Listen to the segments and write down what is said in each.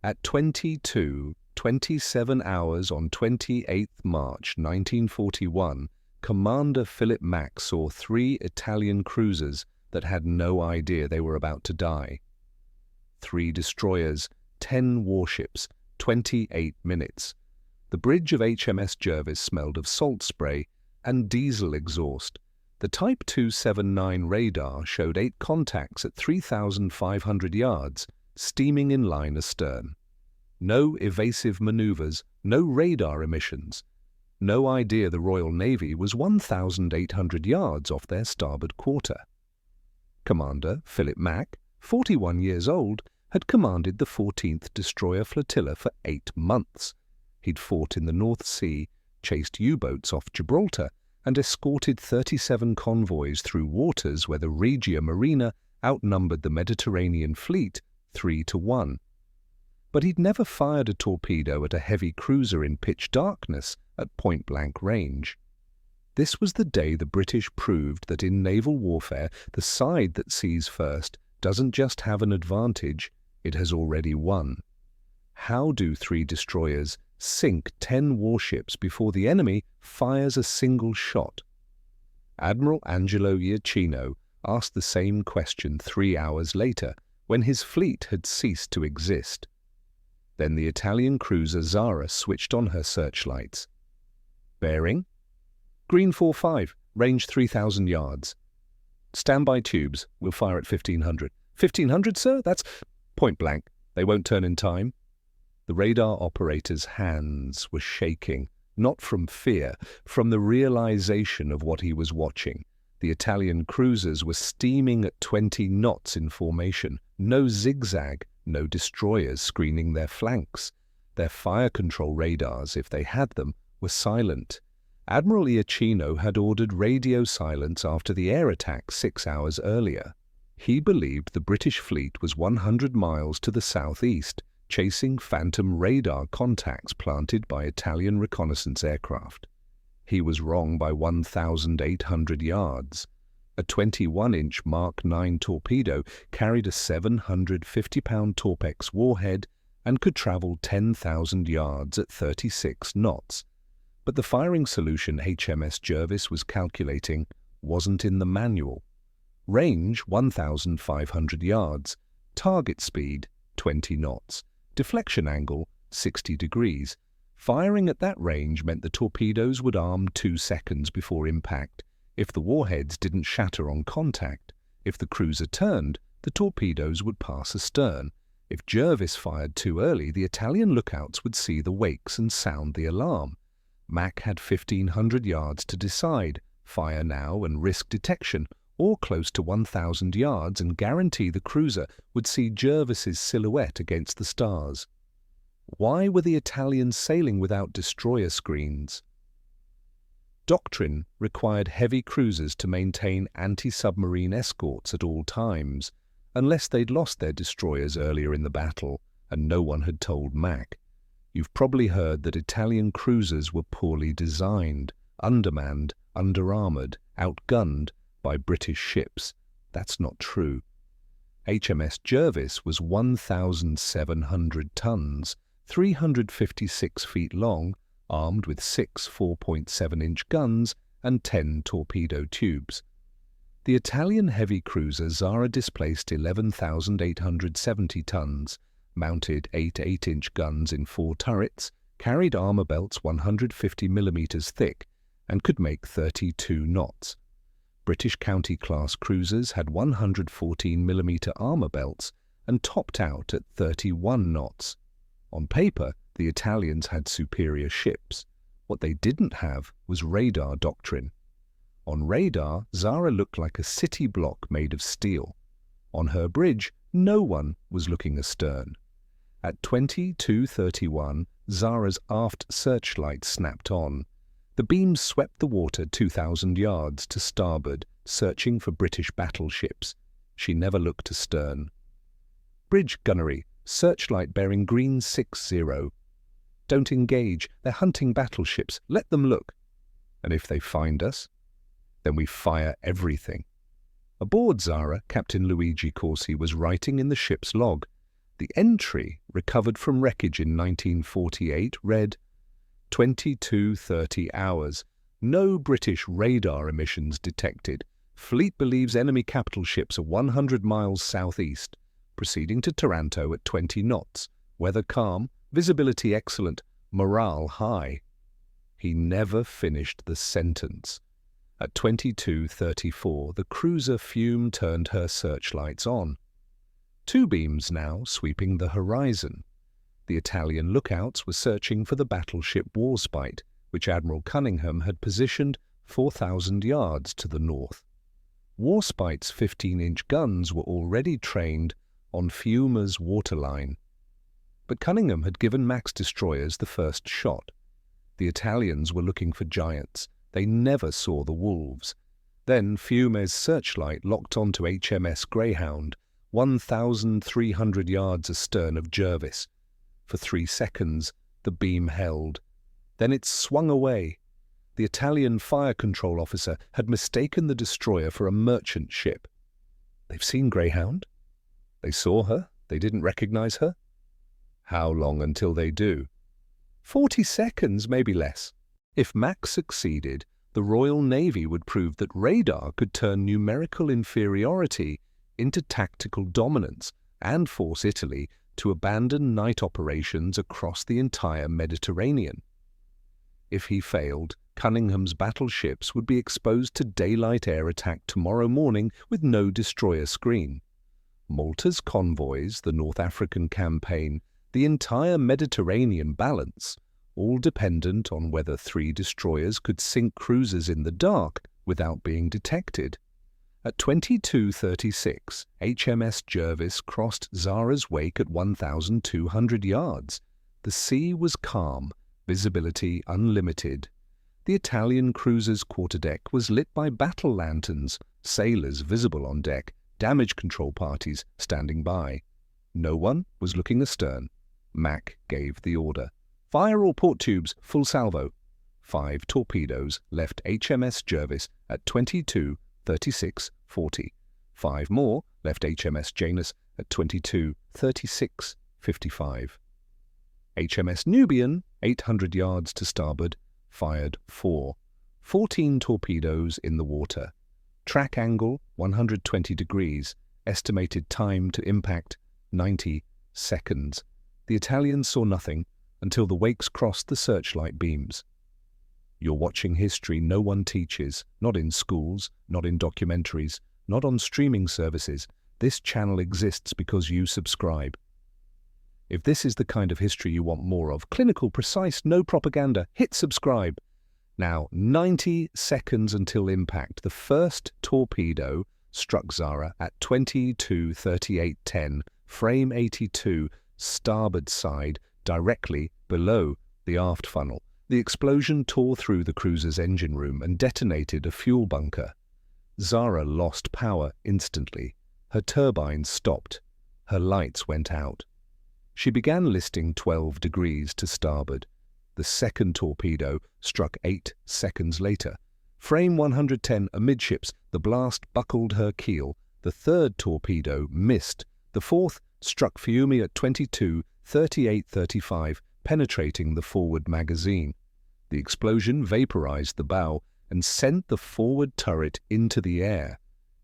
At 22:27 hours on 28th March 1941, Commander Philip Mack saw 3 Italian cruisers that had no idea they were about to die. 3 destroyers, 10 warships, 28 minutes. The bridge of HMS Jervis smelled of salt spray and diesel exhaust. The Type 279 radar showed 8 contacts at 3,500 yards, steaming in line astern. No evasive maneuvers, no radar emissions. No idea the Royal Navy was 1,800 yards off their starboard quarter. Commander Philip Mack, 41 years old, had commanded the 14th Destroyer Flotilla for 8 months. He'd fought in the North Sea, chased U-boats off Gibraltar, and escorted 37 convoys through waters where the Regia Marina outnumbered the Mediterranean fleet 3-1. But he'd never fired a torpedo at a heavy cruiser in pitch darkness at point-blank range. This was the day the British proved that in naval warfare, the side that sees first doesn't just have an advantage, it has already won. How do 3 destroyers sink 10 warships before the enemy fires a single shot? Admiral Angelo Iachino asked the same question 3 hours later, when his fleet had ceased to exist. Then the Italian cruiser Zara switched on her searchlights. Bearing? Green 45, range 3,000 yards. Standby tubes, we'll fire at 1,500. 1,500, sir? That's point blank. They won't turn in time. The radar operator's hands were shaking, not from fear, from the realization of what he was watching. The Italian cruisers were steaming at 20 knots in formation, no zigzag, no destroyers screening their flanks. Their fire control radars, if they had them, were silent. Admiral Iachino had ordered radio silence after the air attack 6 hours earlier. He believed the British fleet was 100 miles to the southeast, chasing phantom radar contacts planted by Italian reconnaissance aircraft. He was wrong by 1,800 yards. A 21-inch Mark 9 torpedo carried a 750-pound Torpex warhead and could travel 10,000 yards at 36 knots. But the firing solution HMS Jervis was calculating wasn't in the manual. Range 1,500 yards, target speed 20 knots. Deflection angle, 60 degrees. Firing at that range meant the torpedoes would arm 2 seconds before impact. If the warheads didn't shatter on contact, if the cruiser turned, the torpedoes would pass astern. If Jervis fired too early, the Italian lookouts would see the wakes and sound the alarm. Mack had 1,500 yards to decide, fire now and risk detection, or close to 1,000 yards and guarantee the cruiser would see Jervis's silhouette against the stars. Why were the Italians sailing without destroyer screens? Doctrine required heavy cruisers to maintain anti-submarine escorts at all times, unless they'd lost their destroyers earlier in the battle, and no one had told Mack. You've probably heard that Italian cruisers were poorly designed, undermanned, underarmored, outgunned by British ships. That's not true. HMS Jervis was 1,700 tons, 356 feet long, armed with 6 4.7-inch guns and 10 torpedo tubes. The Italian heavy cruiser Zara displaced 11,870 tons, mounted 8 8-inch guns in 4 turrets, carried armor belts 150 mm thick, and could make 32 knots. British County-class cruisers had 114 mm armor belts and topped out at 31 knots. On paper, the Italians had superior ships. What they didn't have was radar doctrine. On radar, Zara looked like a city block made of steel. On her bridge, no one was looking astern. At 22:31, Zara's aft searchlight snapped on. The beams swept the water 2,000 yards to starboard, searching for British battleships. She never looked astern. Bridge gunnery, searchlight bearing green 60. Don't engage, they're hunting battleships, let them look. And if they find us, then we fire everything. Aboard Zara, Captain Luigi Corsi was writing in the ship's log. The entry, recovered from wreckage in 1948, read, 22:30 hours. No British radar emissions detected. Fleet believes enemy capital ships are 100 miles southeast. Proceeding to Taranto at 20 knots. Weather calm, visibility excellent, morale high. He never finished the sentence. At 22:34, the cruiser Fiume turned her searchlights on. Two beams now sweeping the horizon. The Italian lookouts were searching for the battleship Warspite, which Admiral Cunningham had positioned 4,000 yards to the north. Warspite's 15-inch guns were already trained on Fiume's waterline. But Cunningham had given Mack's destroyers the first shot. The Italians were looking for giants. They never saw the wolves. Then Fiume's searchlight locked onto HMS Greyhound, 1,300 yards astern of Jervis. For 3 seconds, the beam held. Then it swung away. The Italian fire control officer had mistaken the destroyer for a merchant ship. They've seen Greyhound? They saw her? They didn't recognize her? How long until they do? 40 seconds, maybe less. If Mack succeeded, the Royal Navy would prove that radar could turn numerical inferiority into tactical dominance and force Italy to abandon night operations across the entire Mediterranean. If he failed, Cunningham's battleships would be exposed to daylight air attack tomorrow morning with no destroyer screen. Malta's convoys, the North African campaign, the entire Mediterranean balance, all dependent on whether 3 destroyers could sink cruisers in the dark without being detected. At 22:36, HMS Jervis crossed Zara's wake at 1,200 yards. The sea was calm, visibility unlimited. The Italian cruiser's quarterdeck was lit by battle lanterns, sailors visible on deck, damage control parties standing by. No one was looking astern. Mack gave the order. Fire all port tubes, full salvo. 5 torpedoes left HMS Jervis at 22:36:40. 5 more left HMS Janus at 22:36:55. HMS Nubian, 800 yards to starboard, fired 4. 14 torpedoes in the water. Track angle 120 degrees. Estimated time to impact 90 seconds. The Italians saw nothing until the wakes crossed the searchlight beams. You're watching history no one teaches, not in schools, not in documentaries, not on streaming services. This channel exists because you subscribe. If this is the kind of history you want more of, clinical, precise, no propaganda, hit subscribe. Now, 90 seconds until impact. The first torpedo struck Zara at 22:38:10, frame 82, starboard side, directly below the aft funnel. The explosion tore through the cruiser's engine room and detonated a fuel bunker. Zara lost power instantly. Her turbines stopped. Her lights went out. She began listing 12 degrees to starboard. The second torpedo struck 8 seconds later. Frame 110 amidships, the blast buckled her keel. The third torpedo missed. The fourth struck Fiume at 22:38:35, penetrating the forward magazine. The explosion vaporized the bow and sent the forward turret into the air.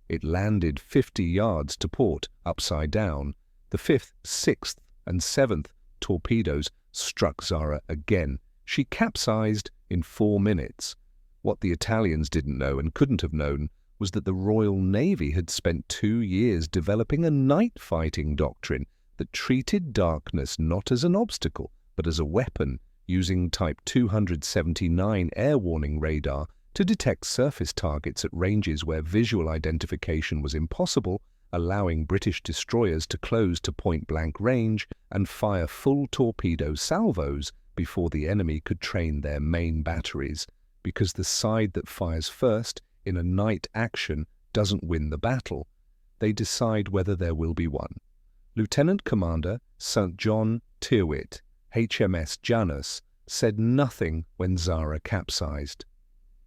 It landed 50 yards to port, upside down. The 5th, 6th, and 7th torpedoes struck Zara again. She capsized in 4 minutes. What the Italians didn't know and couldn't have known was that the Royal Navy had spent 2 years developing a night-fighting doctrine that treated darkness not as an obstacle, but as a weapon, using Type 279 air warning radar to detect surface targets at ranges where visual identification was impossible, allowing British destroyers to close to point-blank range and fire full torpedo salvos before the enemy could train their main batteries, because the side that fires first in a night action doesn't win the battle. They decide whether there will be one. Lieutenant Commander St. John Tyrwhitt, HMS Janus, said nothing when Zara capsized.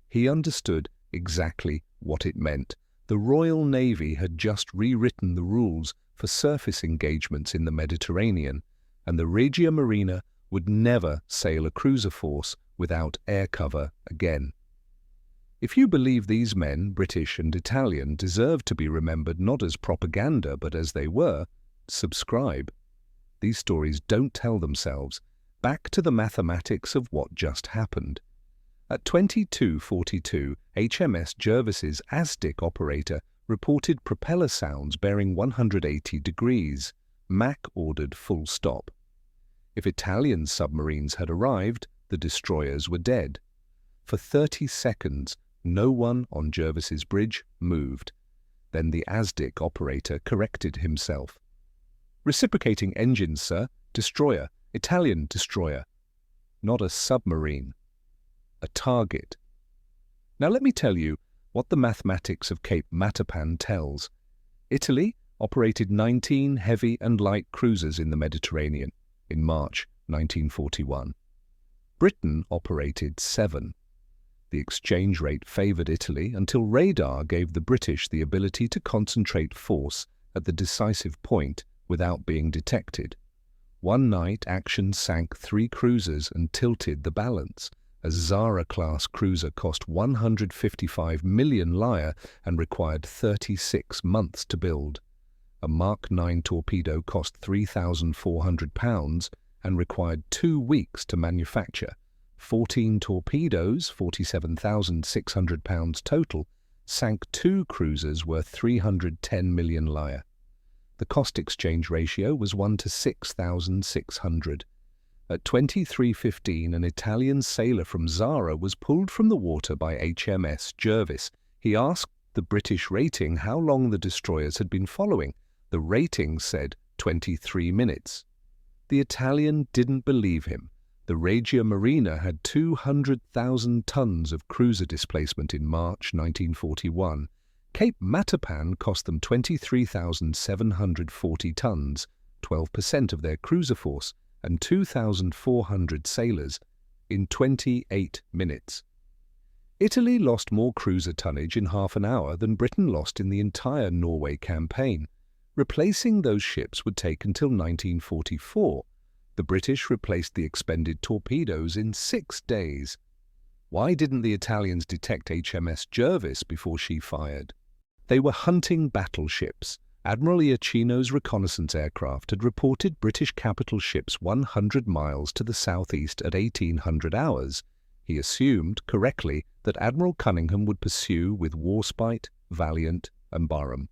He understood exactly what it meant. The Royal Navy had just rewritten the rules for surface engagements in the Mediterranean, and the Regia Marina would never sail a cruiser force without air cover again. If you believe these men, British and Italian, deserve to be remembered not as propaganda but as they were, subscribe. These stories don't tell themselves. Back to the mathematics of what just happened. At 22:42, HMS Jervis's ASDIC operator reported propeller sounds bearing 180 degrees. Mac ordered full stop. If Italian submarines had arrived, the destroyers were dead. For 30 seconds, no one on Jervis's bridge moved. Then the ASDIC operator corrected himself. "Reciprocating engines, sir. Destroyer. Italian destroyer." Not a submarine. A target. Now let me tell you what the mathematics of Cape Matapan tells. Italy operated 19 heavy and light cruisers in the Mediterranean in March 1941. Britain operated 7. The exchange rate favoured Italy until radar gave the British the ability to concentrate force at the decisive point without being detected. One night, action sank 3 cruisers and tilted the balance. A Zara-class cruiser cost 155 million lire and required 36 months to build. A Mark 9 torpedo cost £3,400 and required 2 weeks to manufacture. 14 torpedoes, £47,600 total, sank 2 cruisers worth 310 million lire. The cost exchange ratio was 1 to 6,600. At 23:15, an Italian sailor from Zara was pulled from the water by HMS Jervis. He asked the British rating how long the destroyers had been following. The rating said 23 minutes. The Italian didn't believe him. The Regia Marina had 200,000 tons of cruiser displacement in March 1941. Cape Matapan cost them 23,740 tons, 12% of their cruiser force, and 2,400 sailors in 28 minutes. Italy lost more cruiser tonnage in half an hour than Britain lost in the entire Norway campaign. Replacing those ships would take until 1944. The British replaced the expended torpedoes in 6 days. Why didn't the Italians detect HMS Jervis before she fired? They were hunting battleships. Admiral Iachino's reconnaissance aircraft had reported British capital ships 100 miles to the southeast at 1800 hours. He assumed, correctly, that Admiral Cunningham would pursue with Warspite, Valiant, and Barham.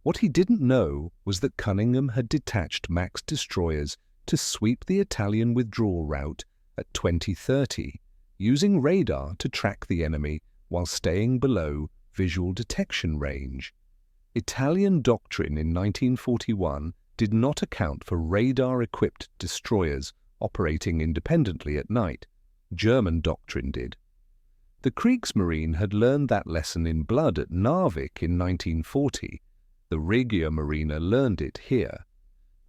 What he didn't know was that Cunningham had detached Mac's destroyers to sweep the Italian withdrawal route at 2030, using radar to track the enemy while staying below visual detection range. Italian doctrine in 1941 did not account for radar-equipped destroyers operating independently at night. German doctrine did. The Kriegsmarine had learned that lesson in blood at Narvik in 1940. The Regia Marina learned it here.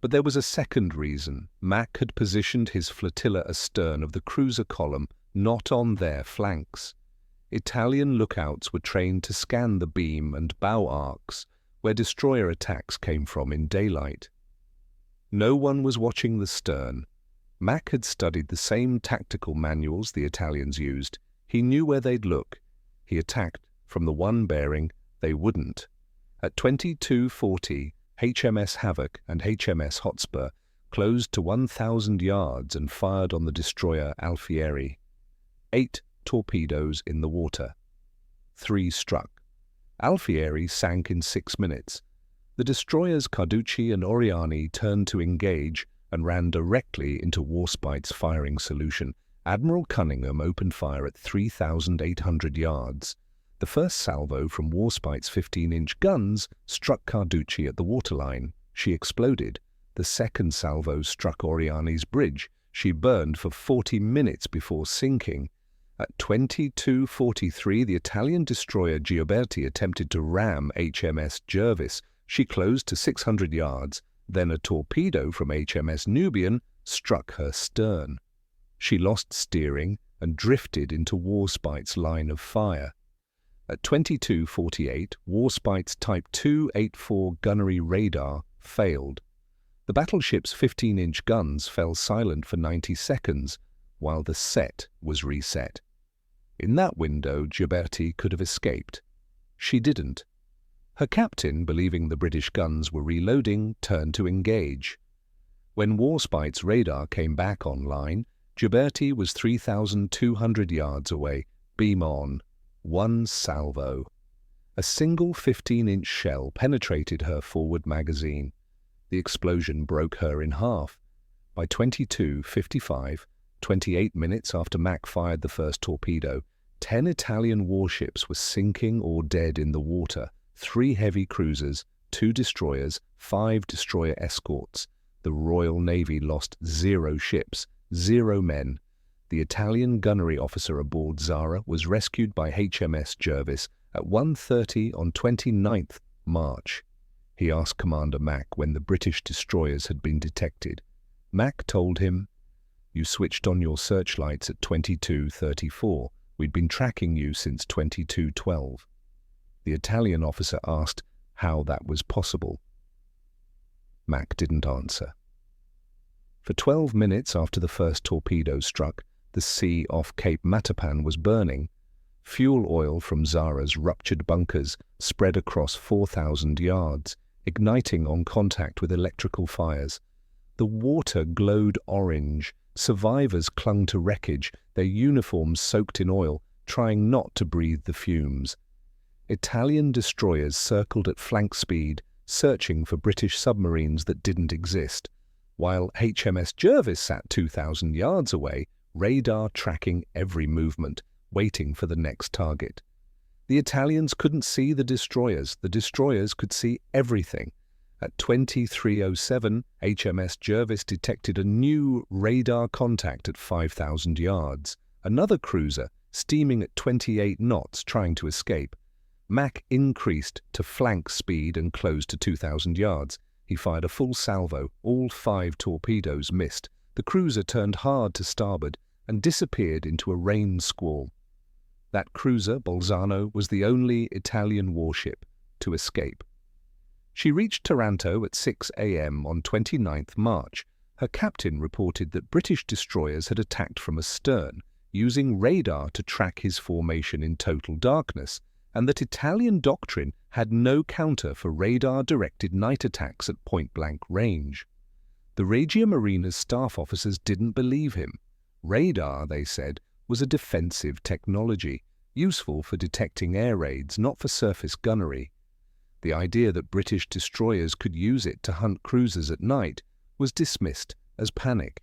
But there was a second reason. Mac had positioned his flotilla astern of the cruiser column, not on their flanks. Italian lookouts were trained to scan the beam and bow arcs, where destroyer attacks came from in daylight. No one was watching the stern. Mac had studied the same tactical manuals the Italians used. He knew where they'd look. He attacked from the one bearing they wouldn't. At 22:40, HMS Havoc and HMS Hotspur closed to 1,000 yards and fired on the destroyer Alfieri. 8 torpedoes in the water. 3 struck. Alfieri sank in 6 minutes. The destroyers Carducci and Oriani turned to engage and ran directly into Warspite's firing solution. Admiral Cunningham opened fire at 3,800 yards. The first salvo from Warspite's 15-inch guns struck Carducci at the waterline. She exploded. The second salvo struck Oriani's bridge. She burned for 40 minutes before sinking. At 22:43, the Italian destroyer Gioberti attempted to ram HMS Jervis. She closed to 600 yards. Then a torpedo from HMS Nubian struck her stern. She lost steering and drifted into Warspite's line of fire. At 22:48, Warspite's Type 284 gunnery radar failed. The battleship's 15-inch guns fell silent for 90 seconds while the set was reset. In that window, Ghiberti could have escaped. She didn't. Her captain, believing the British guns were reloading, turned to engage. When Warspite's radar came back online, Ghiberti was 3,200 yards away, beam on. One salvo. A single 15-inch shell penetrated her forward magazine. The explosion broke her in half. By 22:55, 28 minutes after Mack fired the first torpedo, 10 Italian warships were sinking or dead in the water, 3 heavy cruisers, 2 destroyers, 5 destroyer escorts. The Royal Navy lost 0 ships, 0 men. The Italian gunnery officer aboard Zara was rescued by HMS Jervis at 1:30 on 29th March. He asked Commander Mack when the British destroyers had been detected. Mack told him, "You switched on your searchlights at 22:34. We'd been tracking you since 22:12. The Italian officer asked how that was possible. Mack didn't answer. For 12 minutes after the first torpedo struck, the sea off Cape Matapan was burning. Fuel oil from Zara's ruptured bunkers spread across 4,000 yards, igniting on contact with electrical fires. The water glowed orange. Survivors clung to wreckage, their uniforms soaked in oil, trying not to breathe the fumes. Italian destroyers circled at flank speed, searching for British submarines that didn't exist, while HMS Jervis sat 2,000 yards away, radar tracking every movement, waiting for the next target. The Italians couldn't see the destroyers could see everything. At 23:07, HMS Jervis detected a new radar contact at 5,000 yards. Another cruiser, steaming at 28 knots, trying to escape. Mack increased to flank speed and closed to 2,000 yards. He fired a full salvo. All 5 torpedoes missed. The cruiser turned hard to starboard and disappeared into a rain squall. That cruiser, Bolzano, was the only Italian warship to escape. She reached Taranto at 6 a.m. on 29th March. Her captain reported that British destroyers had attacked from astern, using radar to track his formation in total darkness, and that Italian doctrine had no counter for radar-directed night attacks at point-blank range. The Regia Marina's staff officers didn't believe him. Radar, they said, was a defensive technology, useful for detecting air raids, not for surface gunnery. The idea that British destroyers could use it to hunt cruisers at night was dismissed as panic.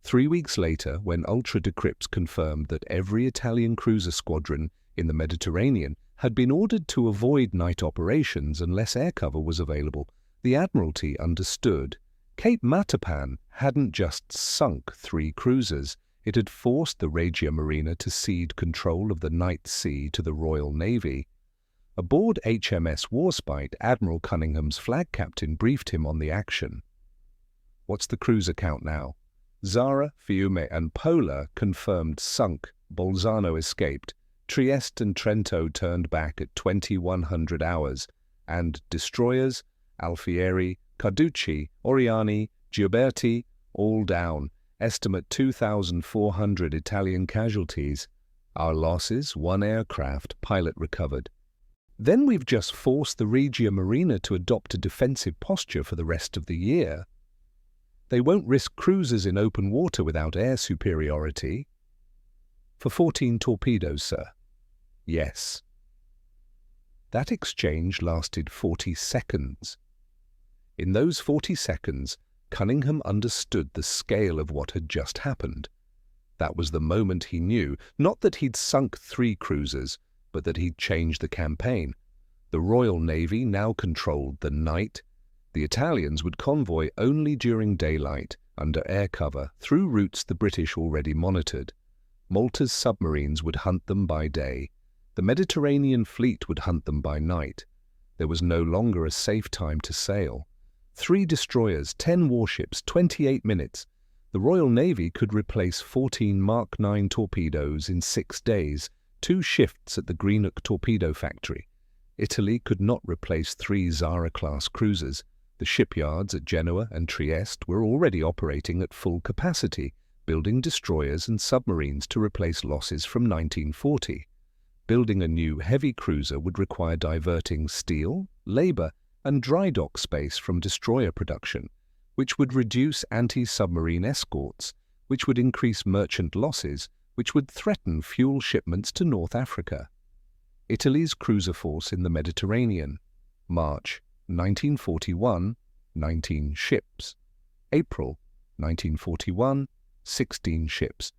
3 weeks later, when ultra-decrypts confirmed that every Italian cruiser squadron in the Mediterranean had been ordered to avoid night operations unless air cover was available, the Admiralty understood. Cape Matapan hadn't just sunk 3 cruisers, it had forced the Regia Marina to cede control of the night sea to the Royal Navy. Aboard HMS Warspite, Admiral Cunningham's flag captain briefed him on the action. "What's the cruiser count now?" Zara, Fiume and Pola confirmed sunk. Bolzano escaped. Trieste and Trento turned back at 2100 hours, and destroyers, Alfieri, Carducci, Oriani, Ghiberti, all down. Estimate 2,400 Italian casualties. Our losses, 1 aircraft, pilot recovered. Then we've just forced the Regia Marina to adopt a defensive posture for the rest of the year. They won't risk cruisers in open water without air superiority. For 14 torpedoes, sir. Yes. That exchange lasted 40 seconds. In those 40 seconds, Cunningham understood the scale of what had just happened. That was the moment he knew, not that he'd sunk 3 cruisers, but that he'd changed the campaign. The Royal Navy now controlled the night. The Italians would convoy only during daylight, under air cover, through routes the British already monitored. Malta's submarines would hunt them by day. The Mediterranean fleet would hunt them by night. There was no longer a safe time to sail. 3 destroyers, 10 warships, 28 minutes. The Royal Navy could replace 14 Mark 9 torpedoes in 6 days, 2 shifts at the Greenock torpedo factory. Italy could not replace 3 Zara-class cruisers. The shipyards at Genoa and Trieste were already operating at full capacity, building destroyers and submarines to replace losses from 1940. Building a new heavy cruiser would require diverting steel, labor, and dry dock space from destroyer production, which would reduce anti-submarine escorts, which would increase merchant losses, which would threaten fuel shipments to North Africa. Italy's cruiser force in the Mediterranean. March 1941, 19 ships. April 1941, 16 ships.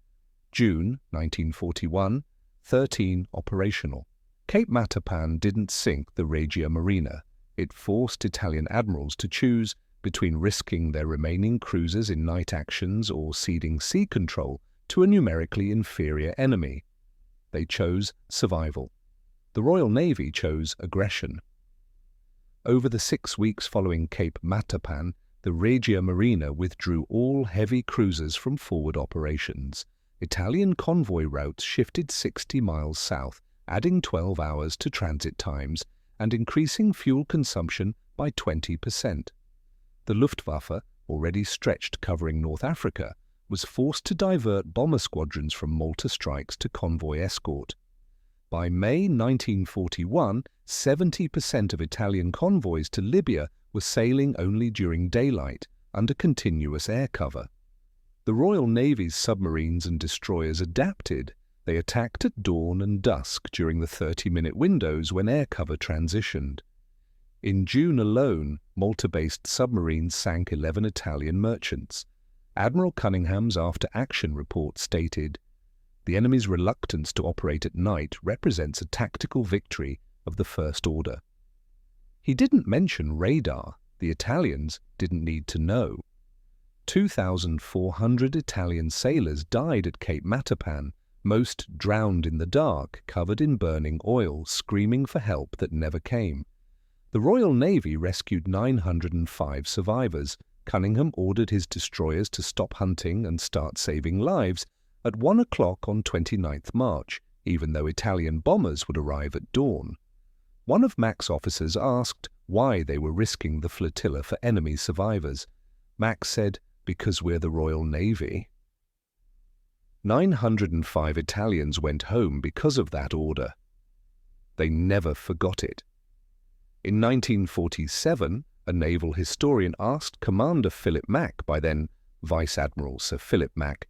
June 1941, 13 operational. Cape Matapan didn't sink the Regia Marina. It forced Italian admirals to choose between risking their remaining cruisers in night actions or ceding sea control to a numerically inferior enemy. They chose survival. The Royal Navy chose aggression. Over the 6 weeks following Cape Matapan, the Regia Marina withdrew all heavy cruisers from forward operations. Italian convoy routes shifted 60 miles south, adding 12 hours to transit times and increasing fuel consumption by 20%. The Luftwaffe, already stretched covering North Africa, was forced to divert bomber squadrons from Malta strikes to convoy escort. By May 1941, 70% of Italian convoys to Libya were sailing only during daylight, under continuous air cover. The Royal Navy's submarines and destroyers adapted. They attacked at dawn and dusk during the 30-minute windows when air cover transitioned. In June alone, Malta-based submarines sank 11 Italian merchants. Admiral Cunningham's after-action report stated, "The enemy's reluctance to operate at night represents a tactical victory of the first order." He didn't mention radar. The Italians didn't need to know. 2,400 Italian sailors died at Cape Matapan, most drowned in the dark, covered in burning oil, screaming for help that never came. The Royal Navy rescued 905 survivors. Cunningham ordered his destroyers to stop hunting and start saving lives at 1 o'clock on 29th March, even though Italian bombers would arrive at dawn. One of Mac's officers asked why they were risking the flotilla for enemy survivors. Mac said, "Because we're the Royal Navy." 905 Italians went home because of that order. They never forgot it. In 1947, a naval historian asked Commander Philip Mack, by then Vice Admiral Sir Philip Mack,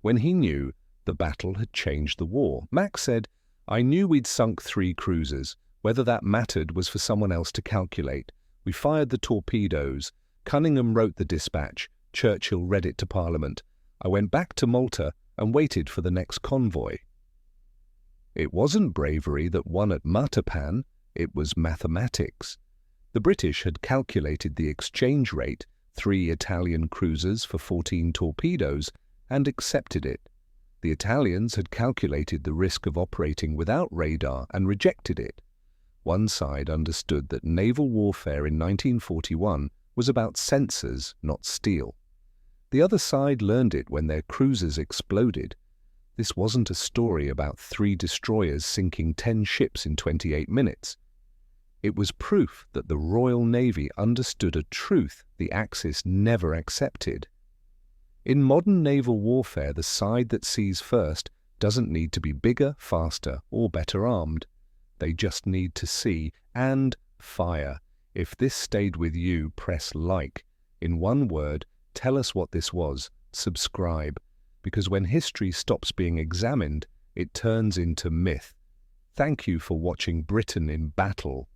when he knew the battle had changed the war. Mack said, "I knew we'd sunk 3 cruisers. Whether that mattered was for someone else to calculate. We fired the torpedoes. Cunningham wrote the dispatch. Churchill read it to Parliament. I went back to Malta and waited for the next convoy." It wasn't bravery that won at Matapan, it was mathematics. The British had calculated the exchange rate, 3 Italian cruisers for 14 torpedoes, and accepted it. The Italians had calculated the risk of operating without radar and rejected it. One side understood that naval warfare in 1941 was about sensors, not steel. The other side learned it when their cruisers exploded. This wasn't a story about 3 destroyers sinking 10 ships in 28 minutes. It was proof that the Royal Navy understood a truth the Axis never accepted. In modern naval warfare, the side that sees first doesn't need to be bigger, faster, or better armed. They just need to see and fire. If this stayed with you, press like. In one word, tell us what this was. Subscribe. Because when history stops being examined, it turns into myth. Thank you for watching Britain in Battle.